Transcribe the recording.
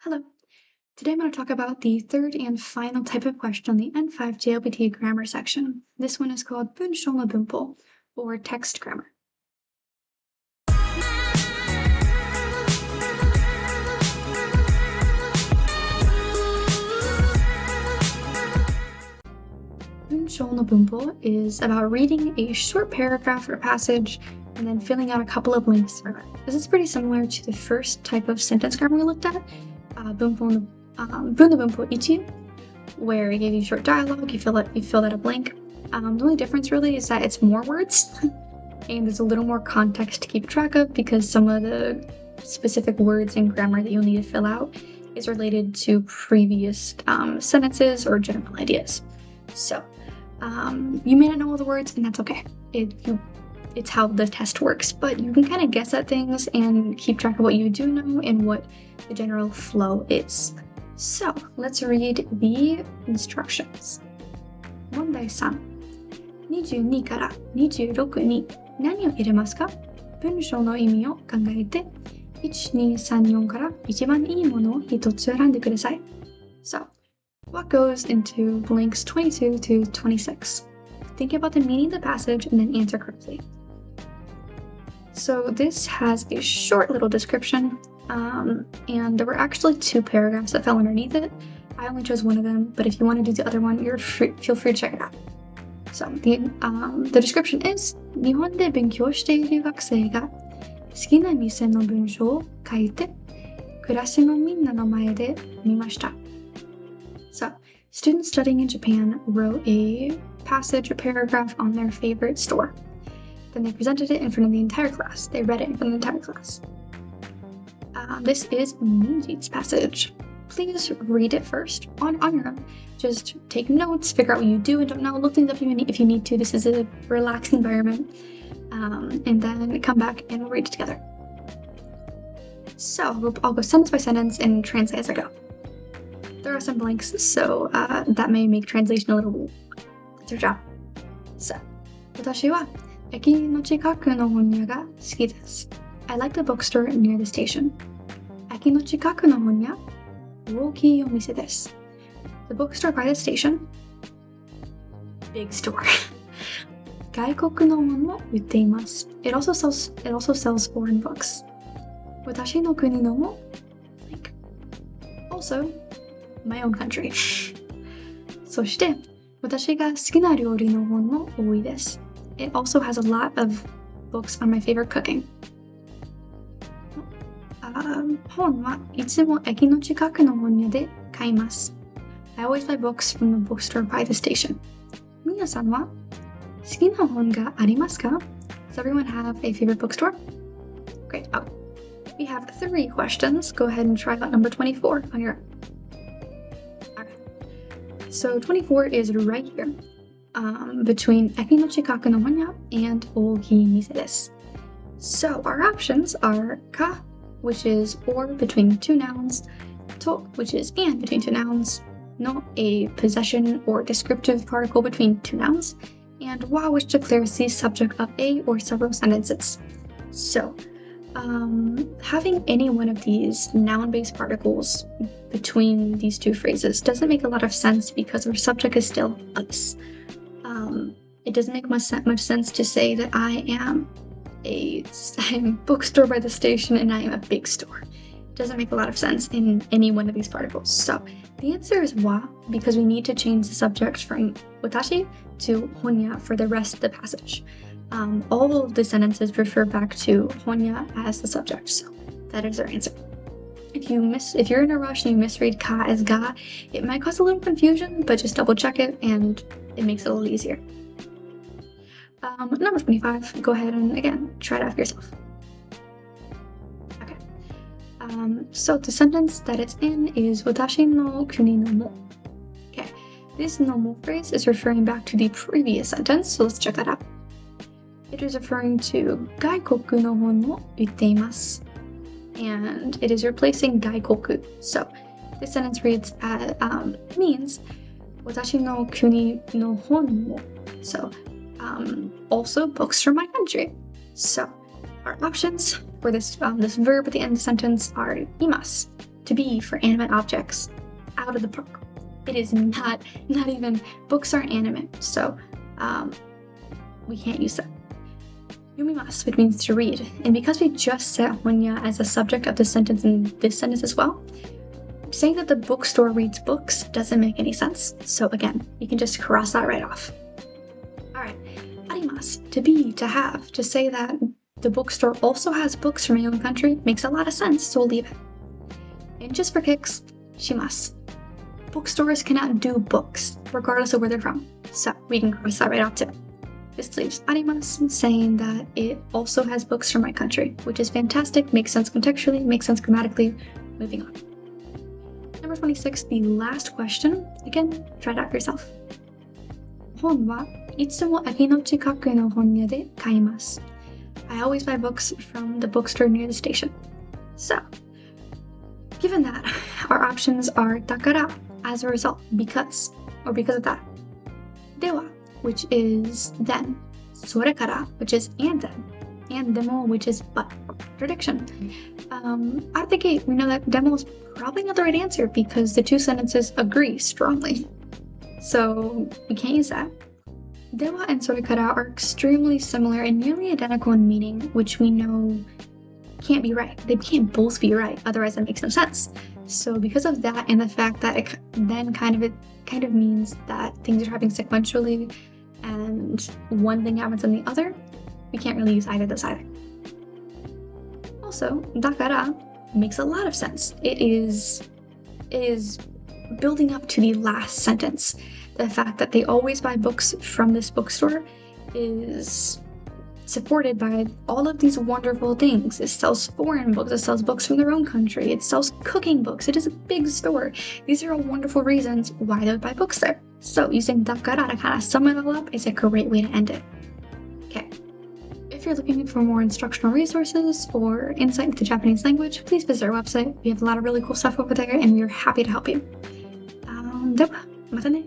Hello. Today I'm going to talk about the third and final type of question on the N5 JLPT grammar section. This one is called bunshou no bunpo, or text grammar. Bunshou no bunpo is about reading a short paragraph or passage and then filling out a couple of blanks through it. This is pretty similar to the first type of sentence grammar we looked at, bunpo no bunpo ichi, where it gave you short dialogue, you fill out a blank. The only difference really is that it's more words and there's a little more context to keep track of because some of the specific words and grammar that you'll need to fill out is related to previous sentences or general ideas. So you may not know all the words, and that's okay. It's how the test works, but you can kind of guess at things and keep track of what you do know and what the general flow is. So let's read the instructions. 問題3、22から26に何を入れますか？文章の意味を考えて、1、2、3、4から一番いいものを一つ選んでください。So, what goes into blanks 22 to 26? Think about the meaning of the passage and then answer correctly. So this has a short little description, and there were actually two paragraphs that fell underneath it. I only chose one of them, but if you want to do the other one, feel free to check it out. So the description is, 日本で勉強している学生が好きな店の文章を書いて、クラスのみんなの前で見ました。So, students studying in Japan wrote a passage or paragraph on their favorite store. Then they presented it in front of the entire class. They read it in front of the entire class. This is Minji's passage. Please read it first on your own. Just take notes, figure out what you do and don't know, look things up if you need to. This is a relaxed environment. And then come back and we'll read it together. So I'll go sentence by sentence and translate as I go. There are some blanks, so that may make translation a little weird. That's your job. So, 私は駅の近くの本屋が好きです。I like the bookstore near the station. 駅の近くの本屋、大きいお店です。The bookstore by the station, big store. 外国の本も売っています。It also sells foreign books. 私の国のも、like, also, my own country. そして、私が好きな料理の本も多いです。It also has a lot of books on my favorite cooking. 本はいつも駅の近くの本屋で買います。I always buy books from the bookstore by the station. 皆さんは好きな本がありますか? Does everyone have a favorite bookstore? Great. Oh, we have 3 questions. Go ahead and try out number 24 on your own. Okay. So 24 is right here. Between 駅の近くの本屋 and 大きい店です。So our options are か which is or between 2 nouns, to, which is and between 2 nouns, no, a possession or descriptive particle between 2 nouns, and wa, which declares the subject of a or several sentences. So, having any one of these noun-based particles between these 2 phrases doesn't make a lot of sense because our subject is still us. It doesn't make much sense to say that I am a bookstore by the station and I am a big store. It doesn't make a lot of sense in any one of these particles. So the answer is wa, because we need to change the subject from watashi to honya for the rest of the passage. All of the sentences refer back to honya as the subject, so that is our answer. If you're in a rush and you misread ka as ga, it might cause a little confusion, but just double check it and it makes it a little easier. Number 25, go ahead and again, try it out for yourself. Okay. So the sentence that it's in is watashi no kuni no mo. Okay. This no mo phrase is referring back to the previous sentence, so let's check that out. It is referring to gaikoku no hon mo utteimasu. And it is replacing gaikoku. So this sentence reads means watashi no kuni no hon mo. So also books from my country. So our options for this verb at the end of the sentence are imasu, to be for animate objects out of the park. It is not even, books aren't animate, so we can't use that. Yumimasu, which means to read, and because we just set Honya as a subject of the sentence in this sentence as well, saying that the bookstore reads books doesn't make any sense. So again, you can just cross that right off. Alright, arimasu, to be, to have. To say that the bookstore also has books from my own country makes a lot of sense, so we'll leave it. And just for kicks, shimasu. Bookstores cannot do books, regardless of where they're from. So we can cross that right off too. This leaves arimasu saying that it also has books from my country, which is fantastic, makes sense contextually, makes sense grammatically. Moving on. Number 26, the last question. Again, try it out for yourself. 本はいつも駅の近くの本屋で買います. I always buy books from the bookstore near the station. So, given that, our options are だから as a result, because, or because of that. では which is then, それから which is and then, and でも which is but. Contradiction. Out of the gate, we know that demo is probably not the right answer because the two sentences agree strongly. So we can't use that. Dewa and sorekara are extremely similar and nearly identical in meaning, which we know can't be right. They can't both be right, otherwise that makes no sense. So because of that and the fact that it then kind of means that things are happening sequentially and one thing happens in the other, we can't really use either of those either. Also, dakara makes a lot of sense. It is building up to the last sentence. The fact that they always buy books from this bookstore is supported by all of these wonderful things. It sells foreign books, it sells books from their own country, it sells cooking books, it is a big store. These are all wonderful reasons why they would buy books there. So using dakara to kind of sum it all up is a great way to end it. Okay. If you're looking for more instructional resources or insight into the Japanese language, please visit our website. We have a lot of really cool stuff over there and we're happy to help you. では、またね。